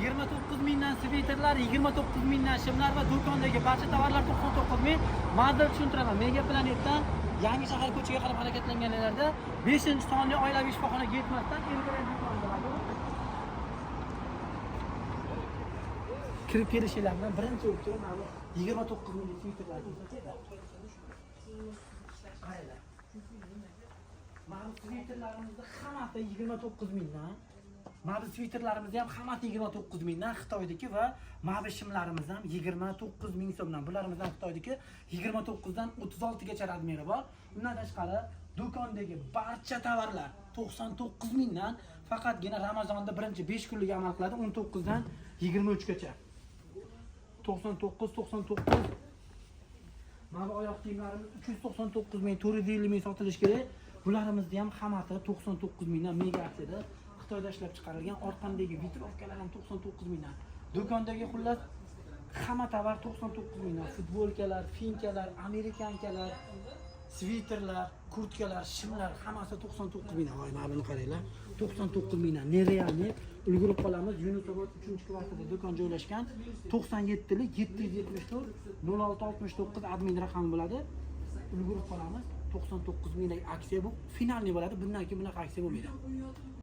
29 mingdan sviterlar, 29 mingdan shimlar va do'kondagi barcha tovarlar 99 ming. Model tushuntiraman. Mega Planetdan yangi shahar ko'chaga qarab harakatlanganlarda 5-sonli oilaviy shifoxonaga yetmasdan Elgrand do'konida kirib kelishinglar bilan birinchi o'tib mana 29 ming sviterlar qaranglar. Mana sviterlarimizni hammasi 29 mingdan. Mana sviterlarimiz ham hammasi 29 mingdan Xitoydagi va mana shimlarimiz ham 29 ming so'mdan. Bularimiz ham Xitoydagi 29 dan 36 gacha razmeri bor. Undan tashqari do'kondagi barcha tovarlar 99 mingdan, faqatgina Ramazonda birinchi 5 kunlik amal qiladi 19 dan 23 gacha. 99. Mana oyoq kiyimlarimiz 399 ming, 450 ming sotilishi kerak. Bularimizni ham hammasi 99 mingdan mega aksiyada Xitoyda ishlab chiqarilgan. Orqamdagi vitrovkalar ham 99 mingdan. Do'kondagi xullas hamma tovar 99 mingdan. Futbolkalar, finkalar, amerikankalar, sviterlar, kurtkalar, shimlar hammasi 99 mingdan. Voy, mana buni qaranglar. 99 mingdan. Nerealni ulgurib qolamiz. Yunusobod 3-kvartirada do'kon joylashgan. 97lik 774 0669 admin raqami bo'ladi. Ulgurib qolamiz. 99 minglik aksiya bu finalni bo'ladi. Bundan keyin bunaqa aksiya bo'lmaydi.